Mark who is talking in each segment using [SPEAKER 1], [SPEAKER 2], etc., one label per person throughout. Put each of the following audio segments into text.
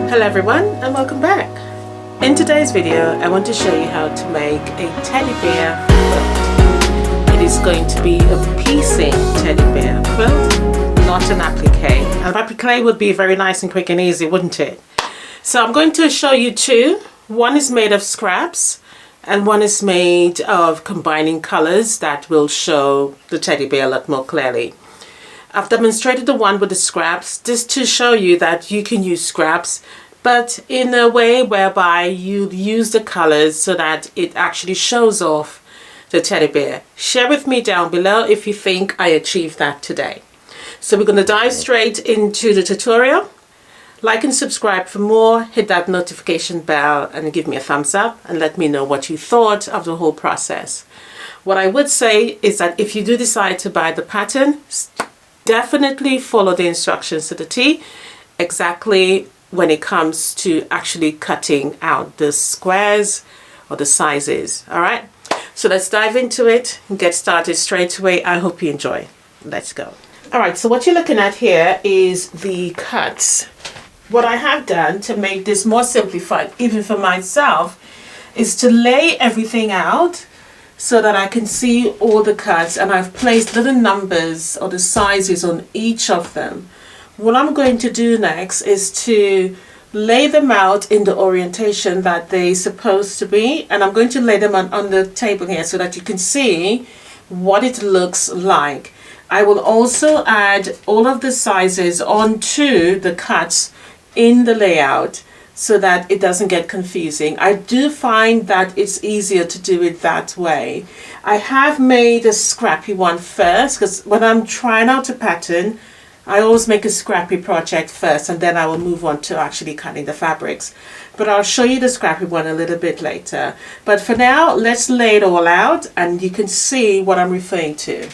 [SPEAKER 1] Hello everyone and welcome back. In today's video I want to show you how to make a teddy bear quilt. It is going to be a piecing teddy bear quilt, not an applique. An applique would be very nice and quick and easy, wouldn't it? So I'm going to show you two. One is made of scraps and one is made of combining colors that will show the teddy bear a lot more clearly. I've demonstrated the one with the scraps just to show you that you can use scraps, but in a way whereby you use the colors so that it actually shows off the teddy bear. Share with me down below if you think I achieved that today. So we're going to dive straight into the tutorial. Like and subscribe for more, hit that notification bell and give me a thumbs up and let me know what you thought of the whole process. What I would say is that if you do decide to buy the pattern, definitely follow the instructions to the T, exactly when it comes to actually cutting out the squares or the sizes. All right, so let's dive into it and get started straight away. I hope you enjoy. Let's go. All right, so what you're looking at here is the cuts. What I have done to make this more simplified, even for myself, is to lay everything out so that I can see all the cuts, and I've placed little numbers or the sizes on each of them. What I'm going to do next is to lay them out in the orientation that they're supposed to be, and I'm going to lay them on the table here so that you can see what it looks like. I will also add all of the sizes onto the cuts in the layout so that it doesn't get confusing. I do find that it's easier to do it that way. I have made a scrappy one first because when I'm trying out a pattern, I always make a scrappy project first and then I will move on to actually cutting the fabrics. But I'll show you the scrappy one a little bit later. But for now, let's lay it all out and you can see what I'm referring to.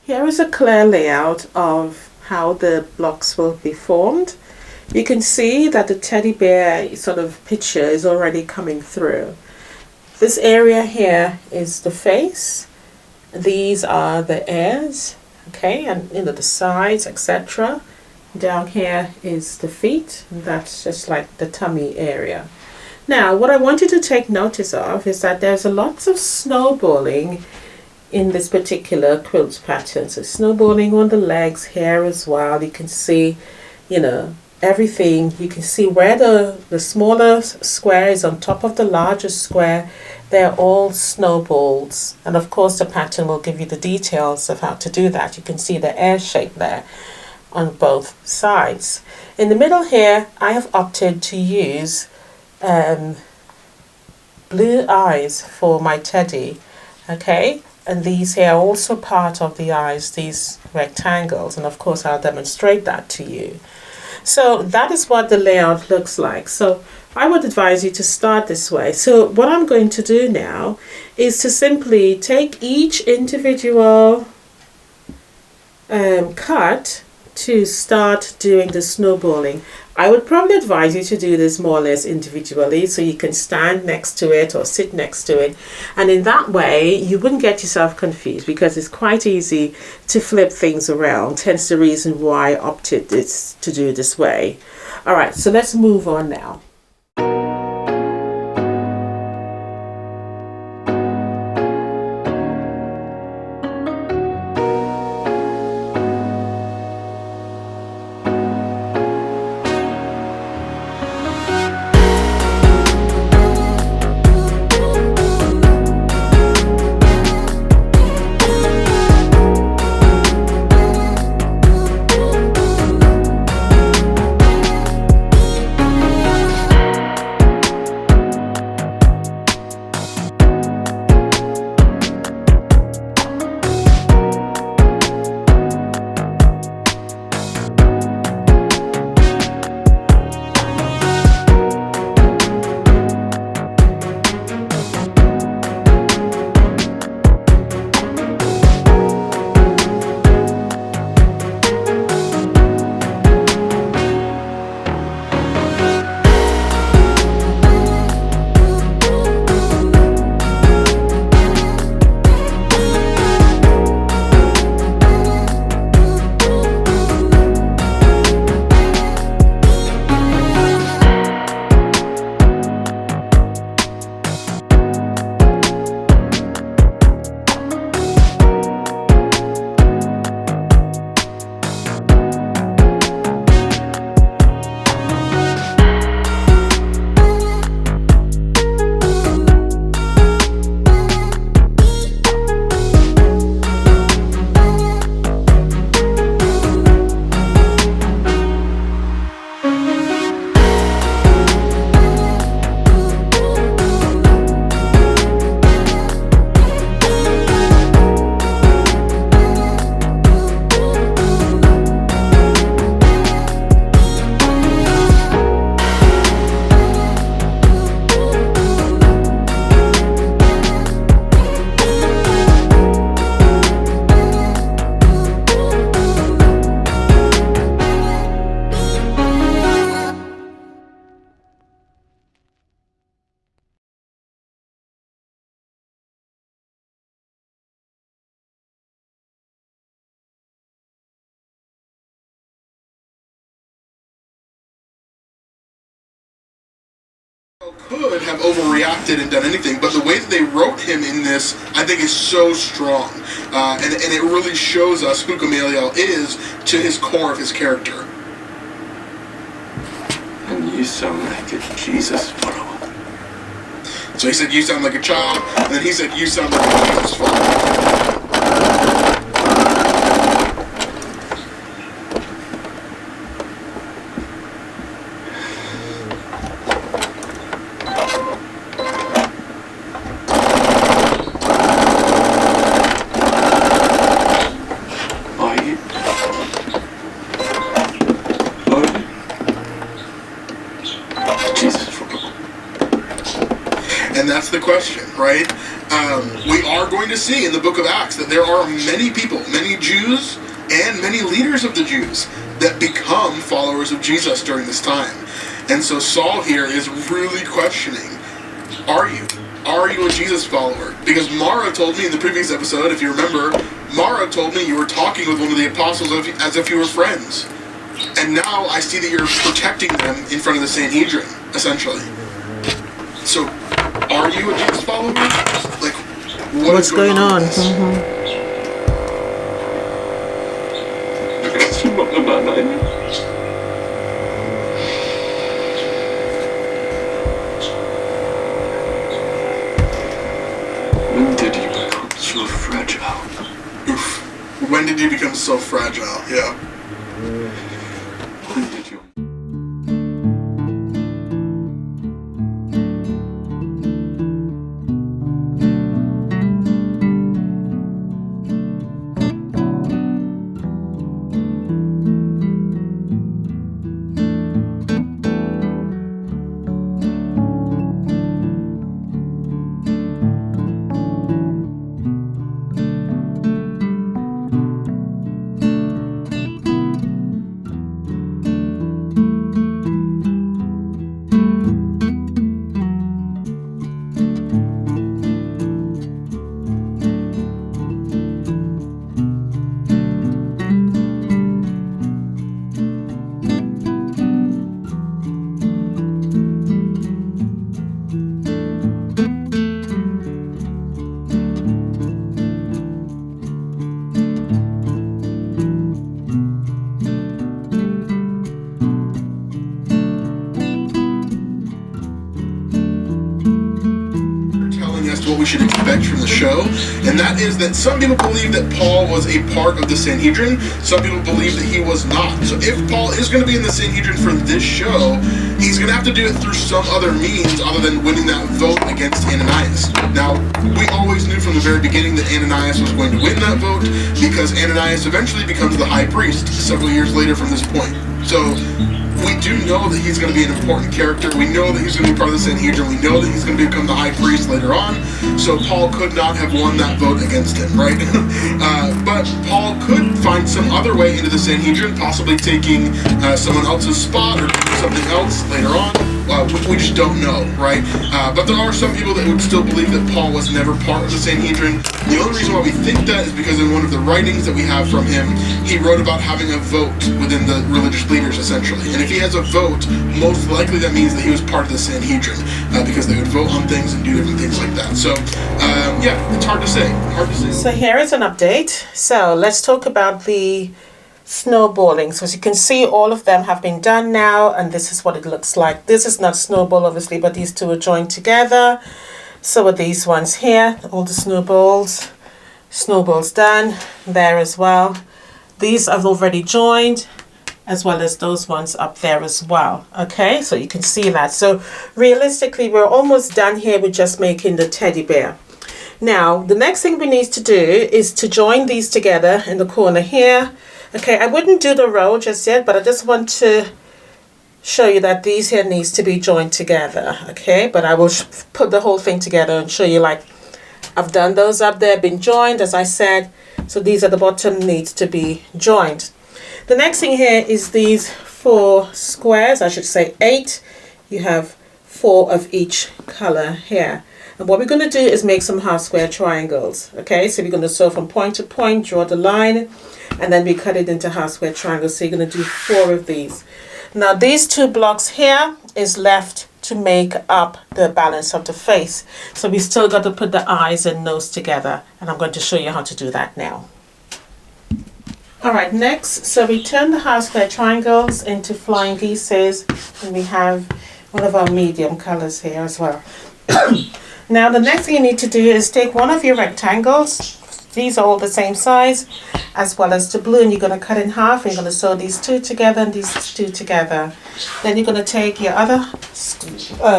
[SPEAKER 1] Here is a clear layout of how the blocks will be formed. You can see that the teddy bear sort of picture is already coming through. This area here is the face. These are the ears, okay, and the sides, etc. Down here is the feet, and that's just like the tummy area. Now, what I want you to take notice of is that there's a lots of snowballing in this particular quilt pattern. So snowballing on the legs here as well. You can see, everything. You can see where the smaller square is on top of the larger square. They're all snowballs. And of course the pattern will give you the details of how to do that. You can see the air shape there on both sides. In the middle here, I have opted to use blue eyes for my teddy. Okay, And these here are also part of the eyes, these rectangles. And of course, I'll demonstrate that to you. So that is what the layout looks like. So I would advise you to start this way. So what I'm going to do now is to simply take each individual cut to start doing the snowballing. I would probably advise you to do this more or less individually, so you can stand next to it or sit next to it, and in that way you wouldn't get yourself confused, because it's quite easy to flip things around. Hence the reason why I opted this to do this way. All right, so let's move on now.
[SPEAKER 2] Could have overreacted and done anything, but the way that they wrote him in this, I think, is so strong, and it really shows us who Gamaliel is to his core of his character.
[SPEAKER 3] And you sound like a Jesus follower.
[SPEAKER 2] So he said, "You sound like a child," and then he said, "You sound like a Jesus follower." And that's the question, right? We are going to see in the book of Acts that there are many people, many Jews and many leaders of the Jews that become followers of Jesus during this time. And so Saul here is really questioning, are you? Are you a Jesus follower? Because Mara told me in the previous episode, if you remember, Mara told me you were talking with one of the apostles as if you were friends. And now I see that you're protecting them in front of the Sanhedrin, essentially. So, are you a Jesus follower? Like, what's going on?
[SPEAKER 3] When did you become so fragile?
[SPEAKER 2] Oof. When did you become so fragile? Yeah.
[SPEAKER 3] When did you...
[SPEAKER 2] to what we should expect from the show, and that is that some people believe that Paul was a part of the Sanhedrin, some people believe that he was not. So if Paul is going to be in the Sanhedrin for this show, he's going to have to do it through some other means other than winning that vote against Ananias. Now, we always knew from the very beginning that Ananias was going to win that vote, because Ananias eventually becomes the high priest several years later from this point. So we do know that he's going to be an important character. We know that he's going to be part of the Sanhedrin. We know that he's going to become the high priest later on. So Paul could not have won that vote against him, right? But Paul could find some other way into the Sanhedrin, possibly taking someone else's spot or doing something else later on. We just don't know, right? But there are some people that would still believe that Paul was never part of the Sanhedrin. The only reason why we think that is because in one of the writings that we have from him, he wrote about having a vote within the religious leaders, essentially. And if he has a vote, most likely that means that he was part of the Sanhedrin, because they would vote on things and do different things like that. So, yeah, it's hard to say.
[SPEAKER 1] So here is an update. So let's talk about the snowballing. So as you can see, all of them have been done now, and this is what it looks like. This is not snowball, obviously, but these two are joined together. So are these ones here, all the snowballs done there as well. These I've already joined, as well as those ones up there as well. Okay, so you can see that. So realistically, we're almost done here with just making the teddy bear. Now, the next thing we need to do is to join these together in the corner here. Okay, I wouldn't do the row just yet, but I just want to show you that these here needs to be joined together. Okay, but I will put the whole thing together and show you, like, I've done those up there, been joined, as I said. So these at the bottom needs to be joined. The next thing here is these 4 squares, I should say 8. You have 4 of each color here. And what we're going to do is make some half square triangles. Okay, so we're going to sew from point to point, draw the line, and then we cut it into half square triangles. So you're going to do 4 of these. Now these 2 blocks here is left to make up the balance of the face. So we still got to put the eyes and nose together, and I'm going to show you how to do that now. Alright, next, so we turn the half square triangles into flying pieces, and we have one of our medium colors here as well. Now the next thing you need to do is take one of your rectangles. These are all the same size, as well as the blue, and you're going to cut in half, and you're going to sew these 2 together and these 2 together. Then you're going to take your other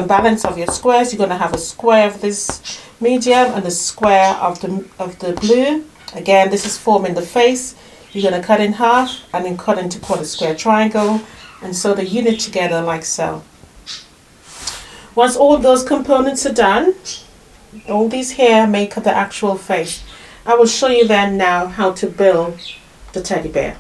[SPEAKER 1] balance of your squares. You're going to have a square of this medium and a square of the blue. Again, this is forming the face. You're going to cut in half and then cut into quarter square triangle and sew the unit together like so. Once all those components are done, all these here make up the actual face. I will show you then now how to build the teddy bear.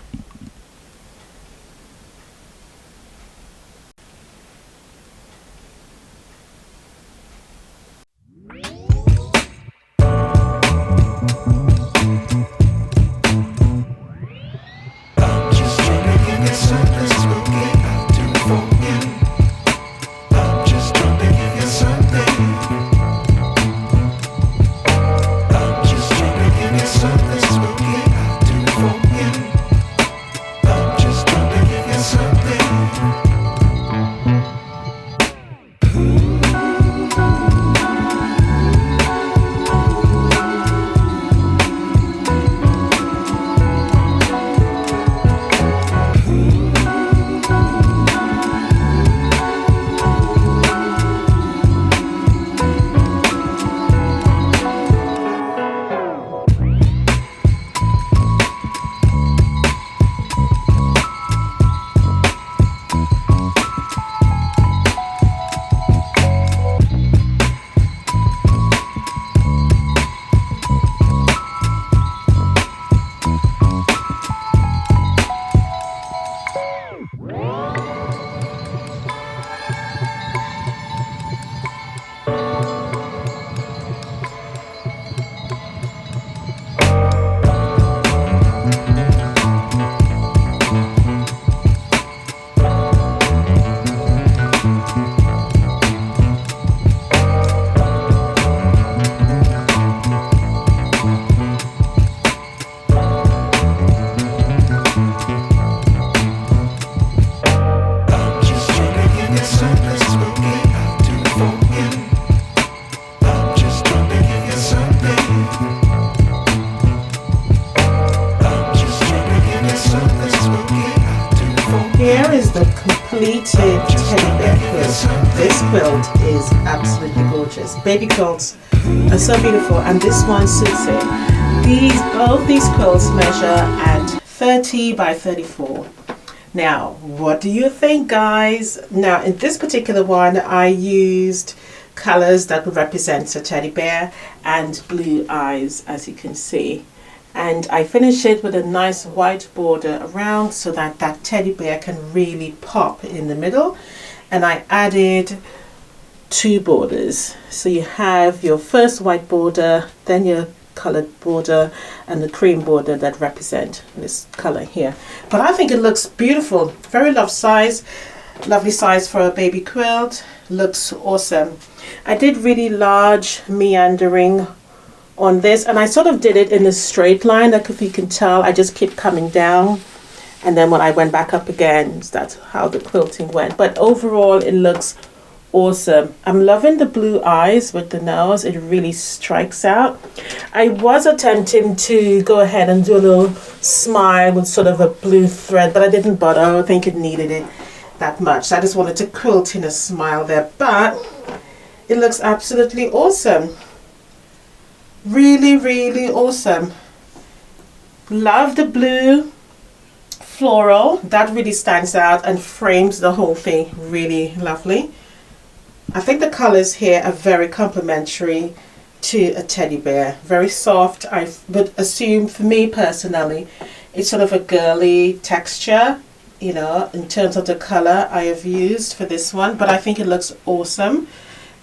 [SPEAKER 1] quilted teddy bear quilt. This quilt is absolutely gorgeous. Baby quilts are so beautiful, and this one suits it. Both these quilts measure at 30 by 34. Now, what do you think, guys? Now, in this particular one, I used colors that would represent a teddy bear and blue eyes, as you can see. And I finish it with a nice white border around so that that teddy bear can really pop in the middle. And I added 2 borders. So you have your first white border, then your colored border, and the cream border that represent this color here. But I think it looks beautiful. Very lovely size for a baby quilt. Looks awesome. I did really large meandering on this, and I sort of did it in a straight line, like if you can tell, I just keep coming down, and then when I went back up again, that's how the quilting went. But overall it looks awesome. I'm loving the blue eyes with the nose. It really strikes out. I was attempting to go ahead and do a little smile with sort of a blue thread, but I didn't bother. I don't think it needed it that much. So I just wanted to quilt in a smile there, but it looks absolutely awesome. Really, really awesome. Love the blue floral. That really stands out and frames the whole thing really lovely. I think the colors here are very complementary to a teddy bear. Very soft. I would assume, for me personally, it's sort of a girly texture, you know, in terms of the color I have used for this one, but I think it looks awesome.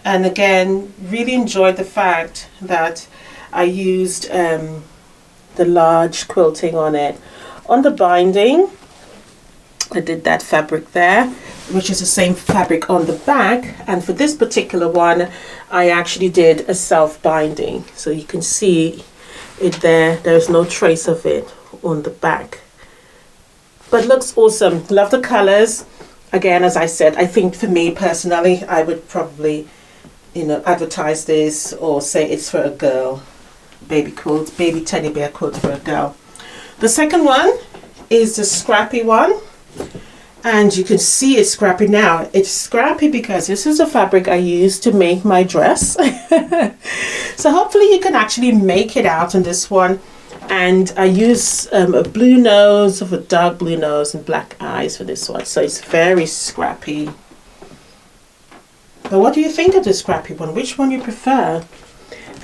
[SPEAKER 1] And again, really enjoyed the fact that I used the large quilting on it. On the binding, I did that fabric there, which is the same fabric on the back. And for this particular one, I actually did a self-binding. So you can see it there. There's no trace of it on the back. But looks awesome. Love the colors. Again, as I said, I think for me personally, I would probably, you know, advertise this or say it's for a girl. Baby quilt, baby teddy bear quilt for a girl. The second one is the Scrappy one, and you can see it's Scrappy now. It's Scrappy because this is the fabric I used to make my dress. So hopefully you can actually make it out on this one. And I use a blue nose, of a dark blue nose, and black eyes for this one. So it's very Scrappy. But what do you think of the Scrappy one? Which one you prefer?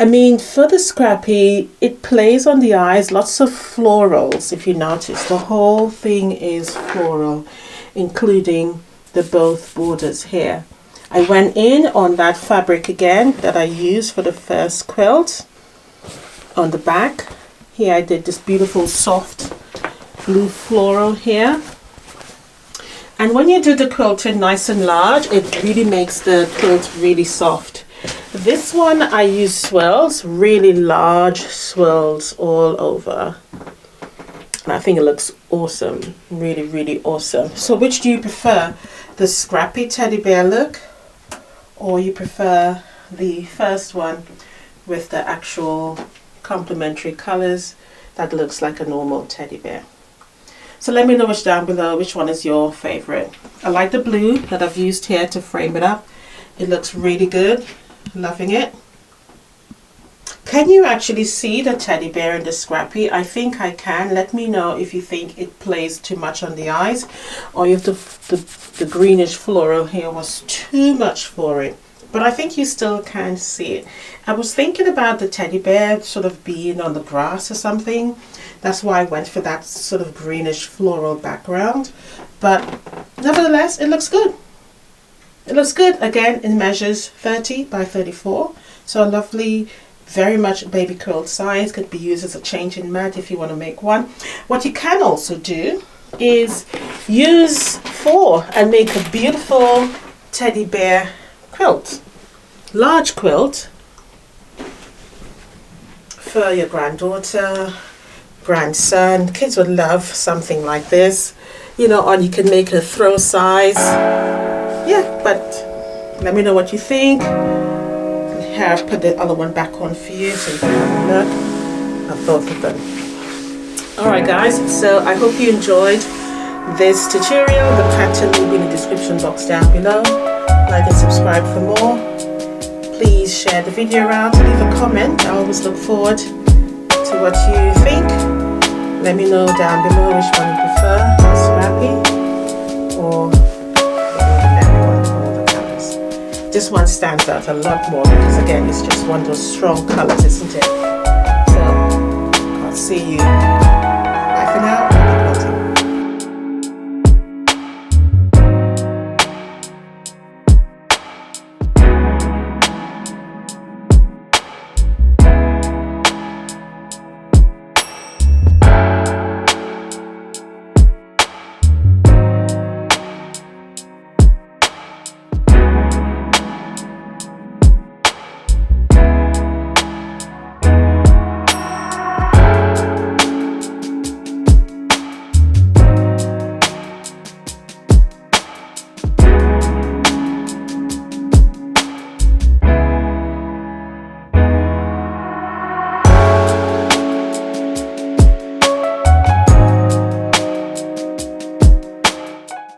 [SPEAKER 1] I mean, for the Scrappy, it plays on the eyes, lots of florals, if you notice. The whole thing is floral, including the both borders here. I went in on that fabric again that I used for the first quilt on the back. Here I did this beautiful soft blue floral here. And when you do the quilting nice and large, it really makes the quilt really soft. This one I use swirls, really large swirls all over. And I think it looks awesome, really, really awesome. So which do you prefer? The Scrappy teddy bear look, or you prefer the first one with the actual complementary colors that looks like a normal teddy bear? So let me know down below which one is your favorite. I like the blue that I've used here to frame it up. It looks really good. Loving it. Can you actually see the teddy bear in the Scrappy? I think I can. Let me know if you think it plays too much on the eyes, or if the greenish floral here was too much for it. But I think you still can see it. I was thinking about the teddy bear sort of being on the grass or something. That's why I went for that sort of greenish floral background. But nevertheless, it looks good. It looks good. Again, it measures 30 by 34. So a lovely, very much baby quilt size. Could be used as a changing mat if you want to make one. What you can also do is use 4 and make a beautiful teddy bear quilt. Large quilt for your granddaughter, grandson. Kids would love something like this. You know, or you can make a throw size. Yeah, but let me know what you think. Here, I've put the other one back on for you so you can have a look at both of them. Alright guys, so I hope you enjoyed this tutorial. The pattern will be in the description box down below. Like and subscribe for more. Please share the video around, leave a comment. I always look forward to what you think. Let me know down below which one you prefer, Scrappy or the colours. This one stands out a lot more because again it's just one of those strong colours, isn't it? So I'll see you